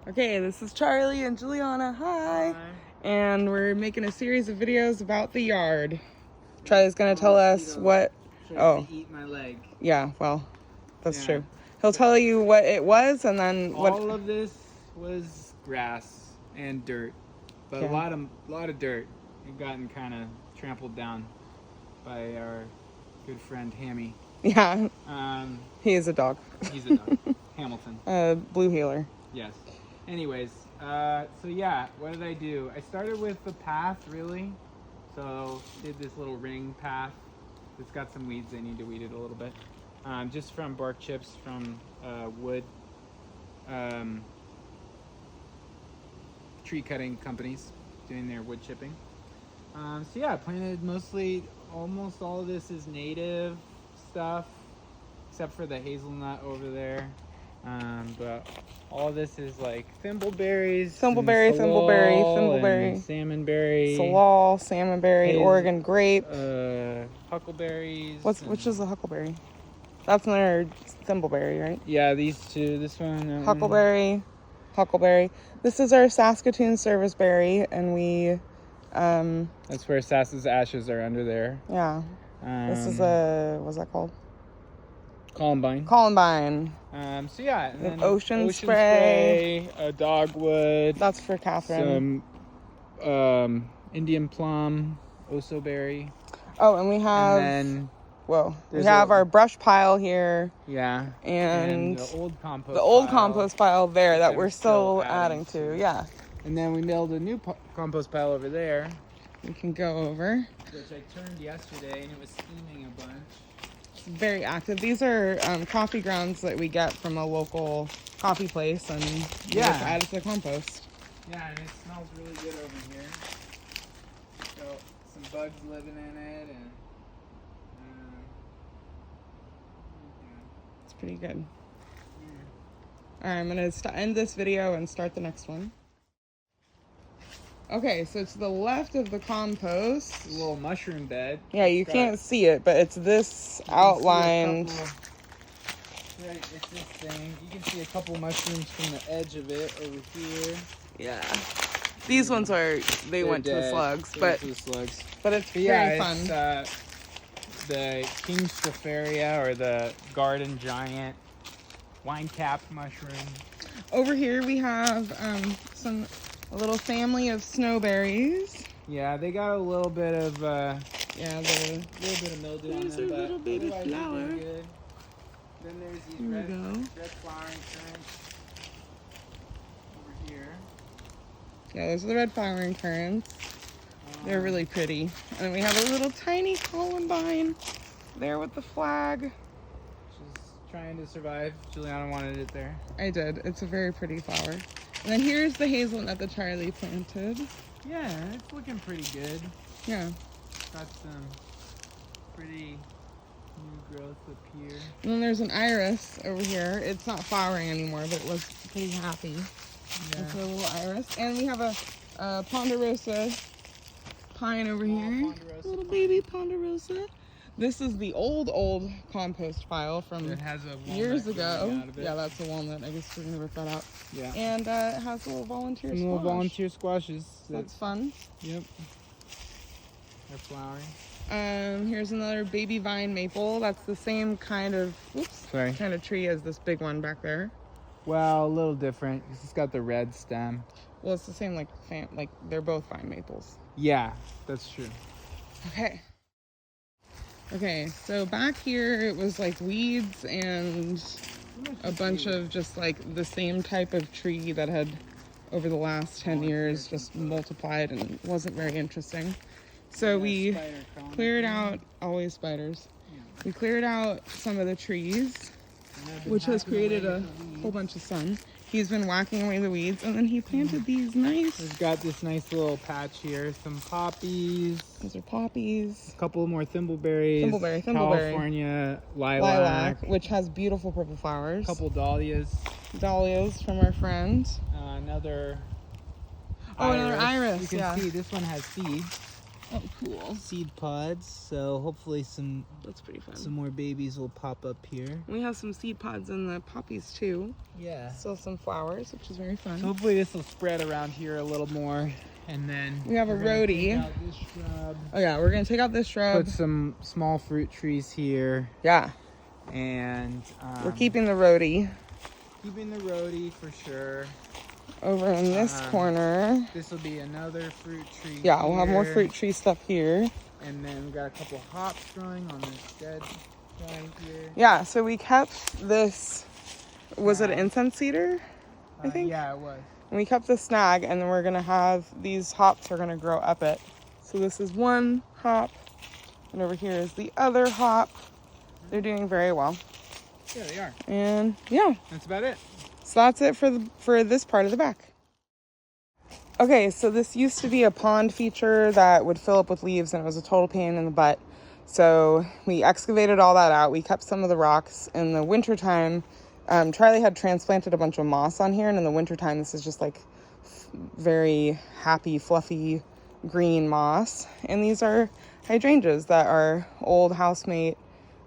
Okay, this is Charlie and Juliana. Hi. And we're making a series of videos about the yard. Charlie's gonna tell us what. To eat my leg. Yeah, well, that's true. He'll tell you what it was, and then all of this was grass and dirt, but a lot of dirt. We've gotten kind of trampled down by our good friend Hammy. Yeah. He is a dog. He's a dog. Hamilton. Blue heeler. Yes. Anyways, so yeah, what did I do? I started with the path, really. So did this little ring path. It's got some weeds. I need to weed it a little bit. Just from bark chips from wood tree cutting companies doing their wood chipping. So yeah, I planted almost all of this is native stuff, except for the hazelnut over there. But all this is like thimbleberries, thimbleberry, salmonberry, salal, salmonberry, Oregon grape, huckleberries. Which is a huckleberry? That's another thimbleberry, right? Yeah, these two. This one. Huckleberry. This is our Saskatoon service berry, and we. That's where Sass's ashes are under there. Yeah. This is what's that called? Columbine. So yeah, and then ocean spray, a dogwood. That's for Catherine. Some Indian plum, oso berry. Oh, and we have. We have our brush pile here. Yeah. And the old compost. The old compost pile there that we're still adding to. Yeah. And then we milled a new compost pile over there. We can go over. Which I turned yesterday, and it was steaming a bunch. Very active. These are coffee grounds that we get from a local coffee place, and just add it to the compost. Yeah, and it smells really good over here. So some bugs living in it, and it's pretty good. All right, I'm gonna end this video and start the next one. Okay, so to the left of the compost, a little mushroom bed. Yeah, you can't see it, but it's this outlined. Right, it's this thing. You can see a couple mushrooms from the edge of it over here. Yeah, these ones went to the slugs, but it's very fun. It's the King Stropharia, or the garden giant wine cap mushroom. Over here we have a little family of snowberries. Yeah, they got a little bit of a little bit of mildew on them. There's a little baby flower. Then there's these red flowering currants over here. Yeah, those are the red flowering currants. They're really pretty. And we have a little tiny columbine there with the flag. She's trying to survive. Juliana wanted it there. I did. It's a very pretty flower. And then here's the hazelnut that Charlie planted. Yeah, it's looking pretty good. Yeah. Got some pretty new growth up here. And then there's an iris over here. It's not flowering anymore, but it was pretty happy. Yeah. It's a little iris. And we have a ponderosa pine over here. Little baby ponderosa. This is the old compost pile from years ago. Yeah, that's a walnut. I guess we're gonna rip that out. Yeah. And it has a little volunteer squash. Little volunteer squashes. That's fun. Yep. They're flowering. Here's another baby vine maple. That's the same kind of kind of tree as this big one back there. Well, a little different because it's got the red stem. Well, it's the same like they're both vine maples. Yeah, that's true. Okay, so back here it was like weeds and a bunch of just like the same type of tree that had over the last 10 years just multiplied and wasn't very interesting. So we cleared out, always spiders. We cleared out some of the trees, which has created a whole bunch of sun. He's been whacking away the weeds, and then he planted these nice. We've got this nice little patch here. Some poppies. Those are poppies. A couple more thimbleberries. Thimbleberry. California lilac. Which has beautiful purple flowers. A couple dahlias. Dahlias from our friend. Another iris. Another iris. You can see this one has seeds. Oh, cool. seed pods. So hopefully That's pretty fun. some more babies will pop up here. We have some seed pods in the poppies too. Yeah. Still some flowers, which is very fun. So hopefully this will spread around here a little more. And then we have a roadie. Take out this shrub, oh yeah, we're gonna take out this shrub. put some small fruit trees here. Yeah. And we're keeping the roadie. Keeping the roadie for sure. Over in this corner. This will be another fruit tree. Yeah, we'll have more fruit tree stuff here. And then we got a couple hops growing on this dead guy here. Yeah, so we kept this. Was it an incense cedar? I think. Yeah, it was. And we kept the snag, and then we're gonna have these hops are gonna grow up it. So this is one hop, and over here is the other hop. They're doing very well. Yeah, they are. And yeah, that's about it. So that's it for this part of the back. Okay, so this used to be a pond feature that would fill up with leaves, and it was a total pain in the butt. So we excavated all that out. We kept some of the rocks. In the wintertime, Charlie had transplanted a bunch of moss on here, and in the wintertime, this is just like very happy, fluffy green moss. And these are hydrangeas that our old housemate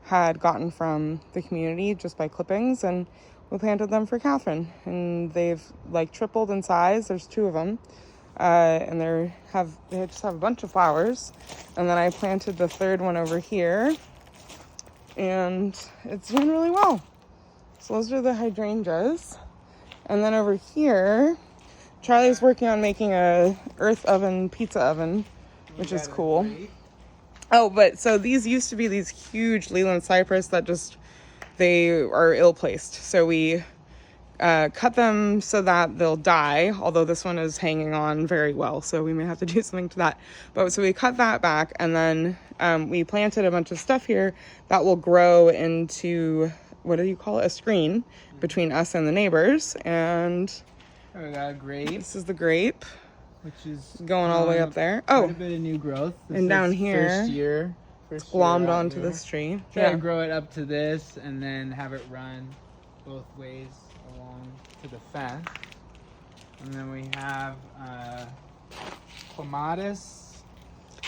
had gotten from the community just by clippings, and we planted them for Catherine, and they've like tripled in size. There's 2 of them, and they just have a bunch of flowers. And then I planted the 3rd one over here, and it's doing really well. So those are the hydrangeas. And then over here, Charlie's working on making a earth oven pizza oven, which is cool. Oh, but so these used to be these huge Leland cypress that they are ill-placed. So we cut them so that they'll die, although this one is hanging on very well, so we may have to do something to that. But so we cut that back, and then we planted a bunch of stuff here that will grow into, what do you call it, a screen between us and the neighbors. And we got a grape. This is the grape, which is going all the way up there. Quite a bit of new growth. And down here, first glommed year onto here. this tree. Try to grow it up to this, and then have it run both ways along to the fence. And then we have clematis.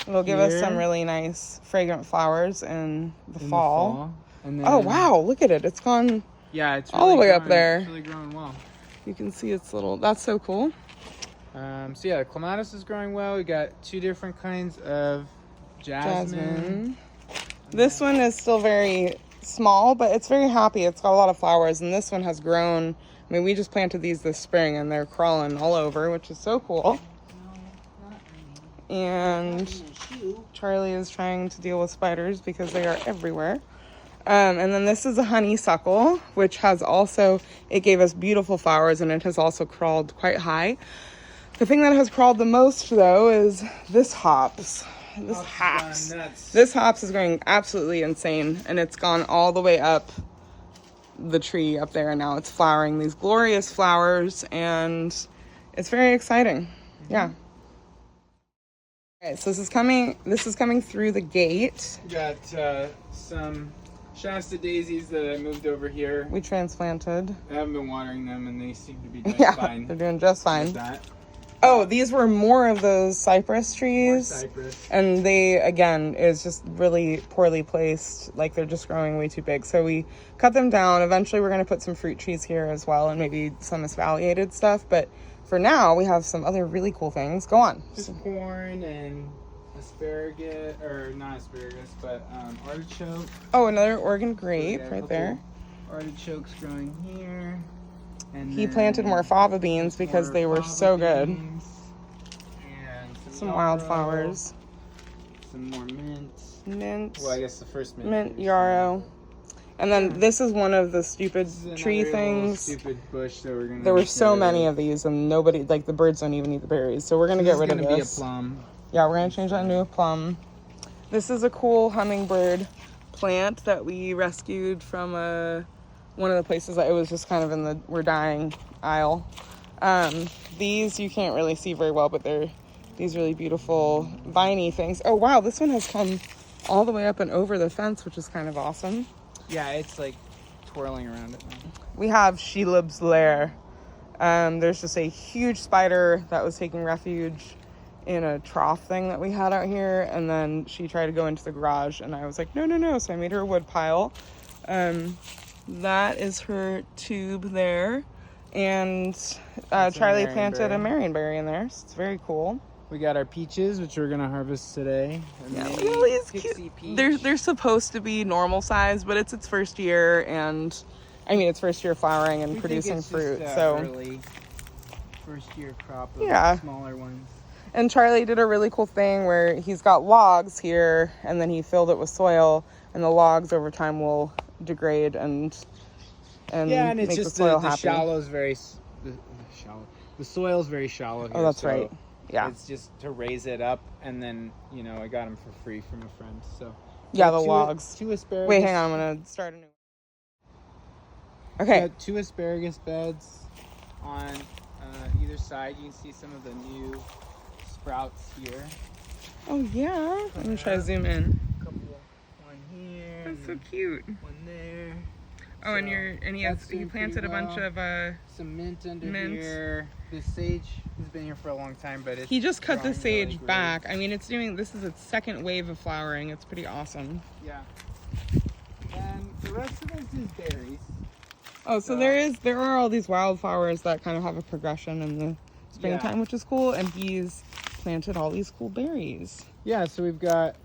It'll give us some really nice fragrant flowers in the fall. And then, oh wow, look at it. It's gone it's all the way up there. It's really growing well. You can see it's little, that's so cool. So yeah, clematis is growing well. We got 2 different kinds of jasmine. This one is still very small, but it's very happy. It's got a lot of flowers, and this one has grown. I mean, we just planted these this spring, and they're crawling all over, which is so cool. And Charlie is trying to deal with spiders because they are everywhere. And then this is a honeysuckle, which has also, it gave us beautiful flowers, and it has also crawled quite high. The thing that has crawled the most, though, is this hops. This hops is going absolutely insane, and it's gone all the way up the tree up there, and now it's flowering these glorious flowers, and it's very exciting. Yeah. Okay, so this is coming through the gate. We got some Shasta daisies that I moved over here. We transplanted. I haven't been watering them, and they seem to be doing fine. They're doing just fine. Oh, these were more of those cypress trees. And they, again, is just really poorly placed. Like, they're just growing way too big. So we cut them down. Eventually, we're going to put some fruit trees here as well, and maybe some espaliated stuff. But for now, we have some other really cool things. Go on. Just corn and asparagus, or not asparagus, but artichoke. Oh, another Oregon grape right there. Artichokes growing here. And he planted more fava beans because they were so good. And some wildflowers. Some more mint. Well, I guess the first mint yarrow. And then this is one of the stupid tree things. Stupid bush that we're gonna. There were so many of these, and nobody, like, the birds don't even eat the berries. So we're gonna get rid of this. This is gonna be a plum. Yeah, we're gonna change that into a plum. This is a cool hummingbird plant that we rescued from one of the places that it was just kind of in the we're dying aisle. These you can't really see very well, but they're these really beautiful viney things. Oh wow, this one has come all the way up and over the fence, which is kind of awesome. Yeah, it's like twirling around it now. We have Shelob's lair. There's just a huge spider that was taking refuge in a trough thing that we had out here, and then she tried to go into the garage, and I was like, no. So I made her a wood pile. That is her tube there, and Charlie planted a marionberry in there, so it's very cool. We got our peaches, which we're gonna harvest today. Yeah, look at all these cute. They're supposed to be normal size, but it's its first year, and I mean, it's first year flowering and producing fruit. So early first year crop of smaller ones. And Charlie did a really cool thing where he's got logs here, and then he filled it with soil, and the logs over time will degrade and it's make just the soil the happy. shallow's very shallow. The soil's very shallow here. Oh, that's right. Yeah. It's just to raise it up, and then I got them for free from a friend. So yeah, the logs. 2 asparagus. Wait, hang on. I'm gonna start a new. Okay. Got 2 asparagus beds on either side. You can see some of the new sprouts here. Oh yeah. Let me try to zoom in. One here. That's so cute. One there. Oh, and he planted a bunch of some mint under here. The sage has been here for a long time, but he just cut the sage back. I mean, this is its second wave of flowering. It's pretty awesome. Yeah. And the rest of this is berries. Oh, so there are all these wildflowers that kind of have a progression in the springtime, which is cool. And he's planted all these cool berries. Yeah, so we've got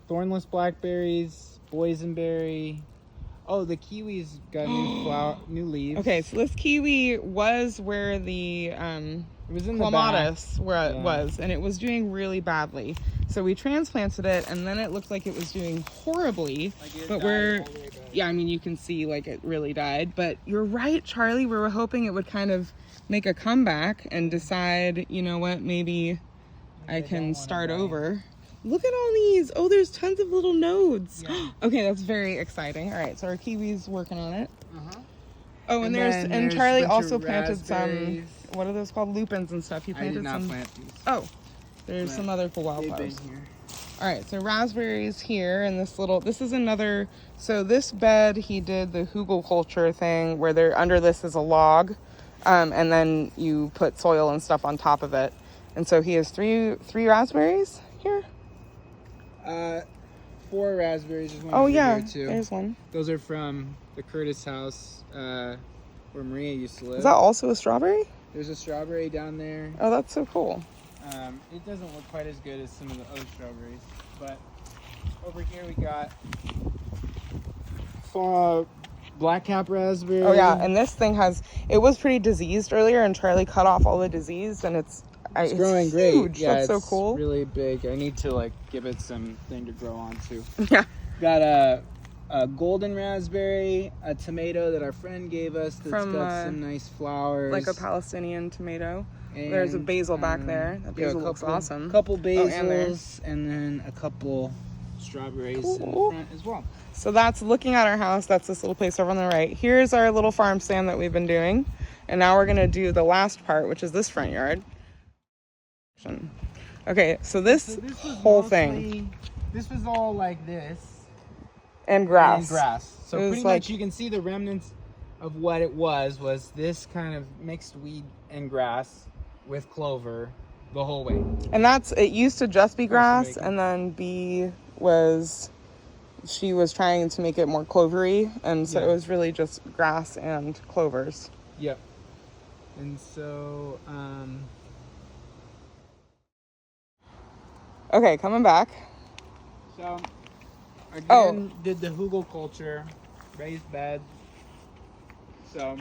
thornless blackberries, boysenberry. Oh, the kiwi's got new leaves. Okay, so this kiwi was where the it was in clematis where it was, and it was doing really badly. So we transplanted it, and then it looked like it was doing horribly. But I mean, you can see like it really died. But you're right, Charlie. We were hoping it would kind of make a comeback and decide, you know what, maybe I can start over. Look at all these. Oh, there's tons of little nodes. Yeah. Okay, that's very exciting. All right, so our kiwi's working on it. Oh, and Charlie also planted some, what are those called? Lupins and stuff. He planted I did not plant these. Oh, there's some other cool wildflowers. All right, so raspberries here, and this is another, so this bed he did the hugelkultur thing where under this is a log, and then you put soil and stuff on top of it. And so he has three raspberries here. 4 raspberries. There's one. Those are from the Curtis house where Maria used to live. Is that also a strawberry? There's a strawberry down there. Oh, that's so cool. It doesn't look quite as good as some of the other strawberries, but over here we got blackcap raspberry. Oh yeah, and this thing it was pretty diseased earlier, and Charlie cut off all the disease, and it's growing huge. Great. Yeah, that's so cool. Really big. I need to give it something to grow onto. Yeah. Got a golden raspberry, a tomato that our friend gave us that's got some nice flowers. Like a Palestinian tomato. And there's a basil back there. That basil looks awesome. A couple basils, and then a couple strawberries in the front as well. So that's looking at our house. That's this little place over on the right. Here's our little farm stand that we've been doing. And now we're going to do the last part, which is this front yard. Okay, so this whole thing. This was all like this. And grass. So pretty much you can see the remnants of what it was this kind of mixed weed and grass with clover the whole way. And it used to just be grass, and then she was trying to make it more clovery, and so it was really just grass and clovers. Yep. And so okay, coming back. So again, did the hugelkultur, raised beds. So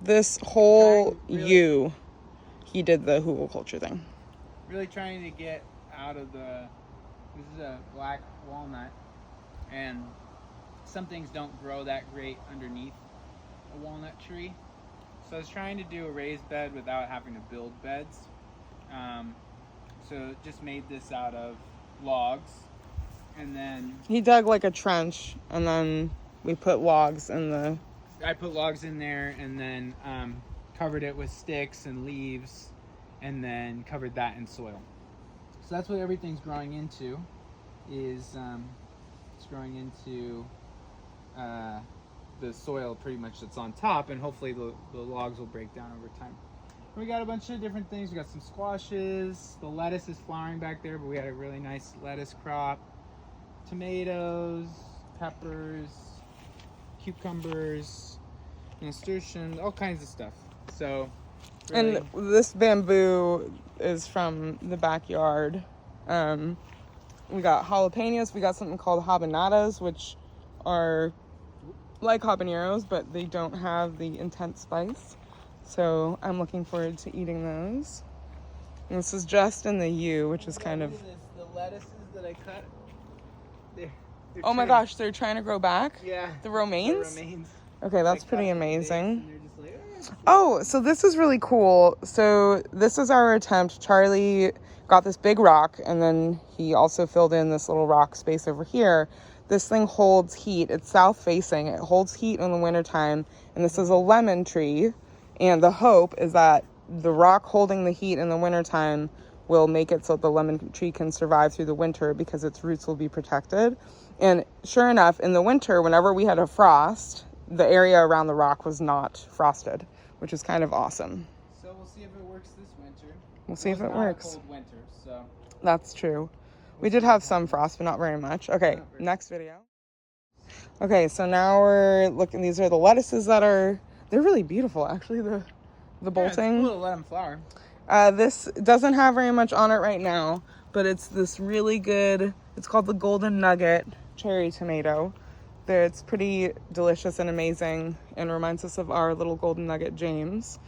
this whole he did the hugelkultur thing. Really trying to get out of this is a black walnut, and some things don't grow that great underneath a walnut tree. So I was trying to do a raised bed without having to build beds. So just made this out of logs, and then he dug like a trench, and then we put logs in I put logs in there, and then covered it with sticks and leaves, and then covered that in soil. So that's what everything's growing into. It's growing into the soil pretty much that's on top, and hopefully the logs will break down over time. We got a bunch of different things. We got some squashes. The lettuce is flowering back there, but we had a really nice lettuce crop. Tomatoes, peppers, cucumbers, nasturtium, all kinds of stuff. So, really, and this bamboo is from the backyard. We got jalapenos. We got something called habanadas, which are like habaneros, but they don't have the intense spice. So I'm looking forward to eating those. And this is just in the U, which is kind of... The lettuces that I cut, they're Oh my gosh, they're trying to grow back? Yeah. The romaines? The romaines. Okay, that's pretty amazing. They're just like, Oh, so this is really cool. So this is our attempt. Charlie got this big rock, and then he also filled in this little rock space over here. This thing holds heat. It's south facing. It holds heat in the wintertime. And this is a lemon tree. And the hope is that the rock holding the heat in the wintertime will make it so the lemon tree can survive through the winter because its roots will be protected. And sure enough, in the winter, whenever we had a frost, the area around the rock was not frosted, which is kind of awesome. So we'll see if it works this winter. We'll see if it works. Cold winter, so. That's true. We did have some frost, but not very much. Okay, next video. Okay, so now we're looking. These are the lettuces that are... They're really beautiful, actually. The bolting. Yeah, it's cool to let them flower. This doesn't have very much on it right now, but it's this really good... It's called the Golden Nugget cherry tomato. It's pretty delicious and amazing, and reminds us of our little Golden Nugget, James,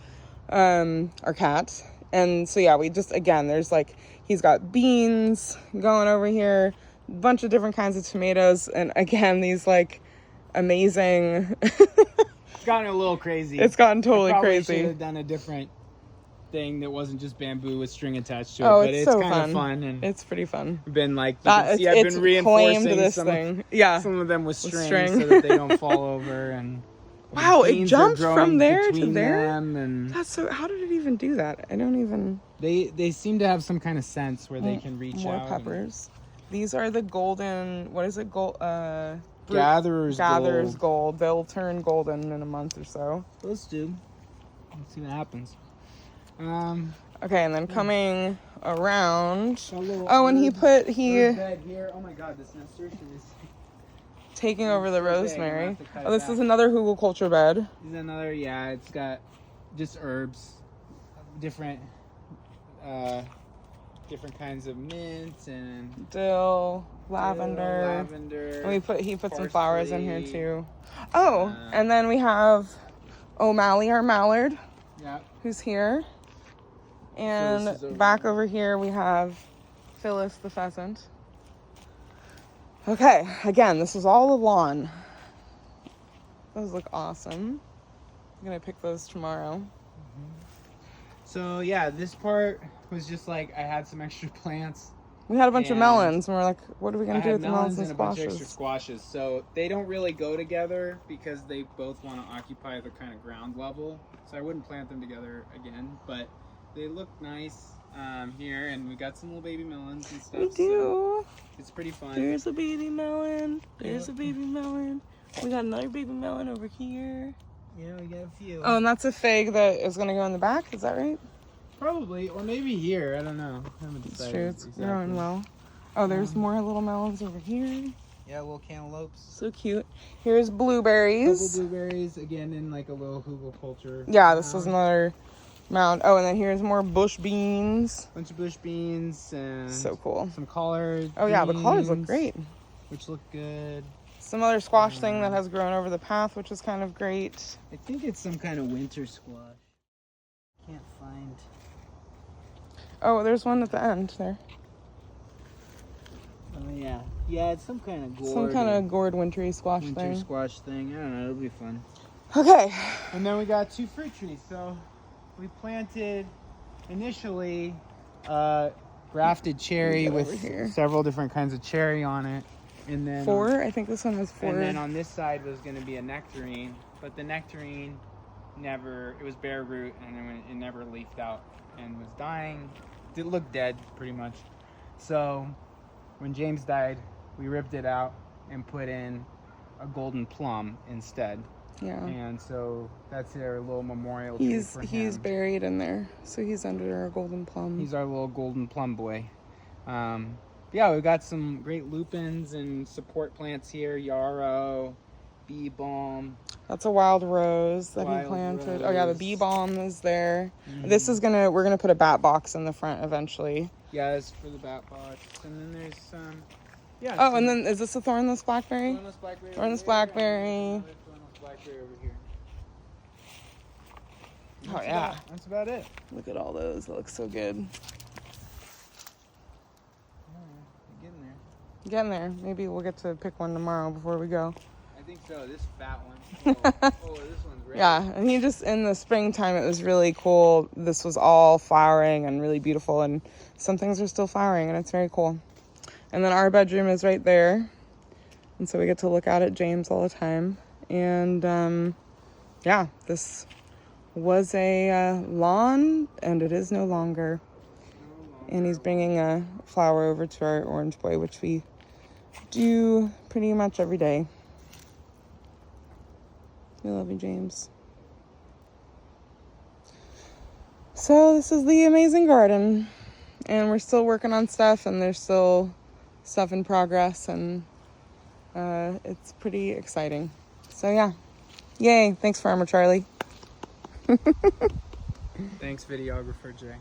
our cat. And so yeah, we just, again, there's like, he's got beans going over here, a bunch of different kinds of tomatoes, and again, these like amazing... It's gotten a little crazy. It's gotten totally crazy. Should have done a different thing that wasn't just bamboo with string attached to it. Oh, but it's it's so kind fun. of fun, and it's pretty fun. Been like, I've been reinforcing this some thing. Yeah, some of them with string so string. that they don't fall over. And wow, it beans are jumped growing from there to between there. them, and That's so. How did it even do that? I don't even. they seem to have some kind of sense where they can reach more out. peppers. These are the golden. What is it? Gatherer's gold. They'll turn golden in a month or so. Those do. Let's see what happens. Okay, and then coming around. Oh, and bed here. Oh my God, this nasturtium is taking over the rosemary. Big. Oh, this is another hugelkultur bed. This is another. Yeah, it's got just herbs, different kinds of mint and dill, lavender. And he put some flowers in here too. Oh, and then we have O'Malley, our mallard. Yeah. Who's here. And back over here we have Phyllis the pheasant. Okay, again, this is all the lawn. Those look awesome. I'm gonna pick those tomorrow. So yeah, this part was just like I had some extra plants. We had a bunch of melons, and we're like, what are we gonna do with the melons and a bunch of extra squashes. So they don't really go together because they both want to occupy the kind of ground level. So I wouldn't plant them together again, but they look nice here, and we got some little baby melons and stuff. We do. So it's pretty fun. There's a baby melon. There's a baby melon. We got another baby melon over here. Yeah, we got a few. Oh, and that's a fig that is going to go in the back. Is that right? Probably, or maybe here. I don't know. I haven't decided. It's true. It's growing well. Oh, there's more little melons over here. Yeah, little cantaloupes. So cute. Here's blueberries. Couple blueberries, again, in like a little hugelkultur. Yeah, this is another mound. Oh, and then here's more bush beans. Bunch of bush beans and so cool. Some collard. Oh yeah, the collards look great. Which look good. Some other squash thing that has grown over the path, which is kind of great. I think it's some kind of winter squash. Can't find. Oh, there's one at the end there. Oh yeah, yeah, it's some kind of gourd. Some kind of gourd wintry squash winter thing. Squash thing. I don't know. It'll be fun. Okay. And then we got 2 fruit trees. So we planted initially grafted cherry with several different kinds of cherry on it. And then 4? I think this one has 4. And then on this side was going to be a nectarine, but the nectarine it was bare root, and then it never leafed out and was dying. It looked dead pretty much. So when James died, we ripped it out and put in a golden plum instead. Yeah. And so that's their little memorial tree for him. He's buried in there, so he's under our golden plum. He's our little golden plum boy. Yeah, we've got some great lupins and support plants here. Yarrow, bee balm. That's a wild rose that he planted. Oh yeah, the bee balm is there. This is we're gonna put a bat box in the front eventually. Yeah, that's for the bat box. And then there's some. Yeah. Oh, and then is this a thornless blackberry? Thornless blackberry. Thornless blackberry. Another thornless blackberry over here. Oh yeah. That's about it. Look at all those. It looks so good. Getting there. Getting there. Maybe we'll get to pick one tomorrow before we go. I think so. This fat one. Oh, this one's ready. Yeah, and he just, in the springtime, it was really cool. This was all flowering and really beautiful, and some things are still flowering, and it's very cool. And then our bedroom is right there, and so we get to look out at James all the time. And yeah, this was a lawn, and it is no longer. And he's bringing a flower over to our orange boy, which we do pretty much every day. We love you, James. So this is the amazing garden, and we're still working on stuff, and there's still stuff in progress, and it's pretty exciting. So yeah, yay! Thanks, Farmer Charlie. Thanks, videographer Jay.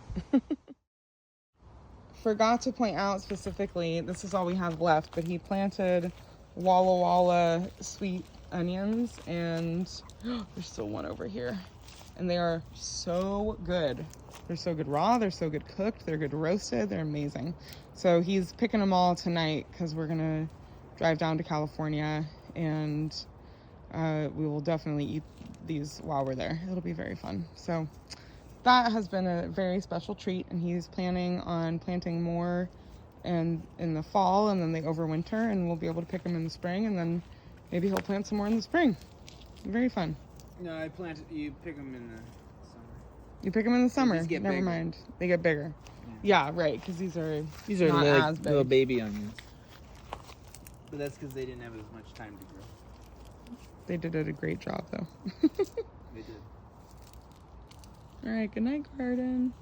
Forgot to point out specifically, this is all we have left, but he planted Walla Walla sweet onions, and there's still one over here, and they are so good. They're so good raw, they're so good cooked, they're good roasted, they're amazing. So he's picking them all tonight because we're gonna drive down to California, and we will definitely eat these while we're there. It'll be very fun. So that has been a very special treat, and he's planning on planting more in the fall, and then they overwinter, and we'll be able to pick them in the spring, and then maybe he'll plant some more in the spring. Very fun. No, you pick them in the summer. You pick them in the summer. These get Never bigger. mind. They get bigger. Yeah, right, because these are not as big. little baby onions. But that's because they didn't have as much time to grow. They did a great job, though. They did. All right, good night, garden.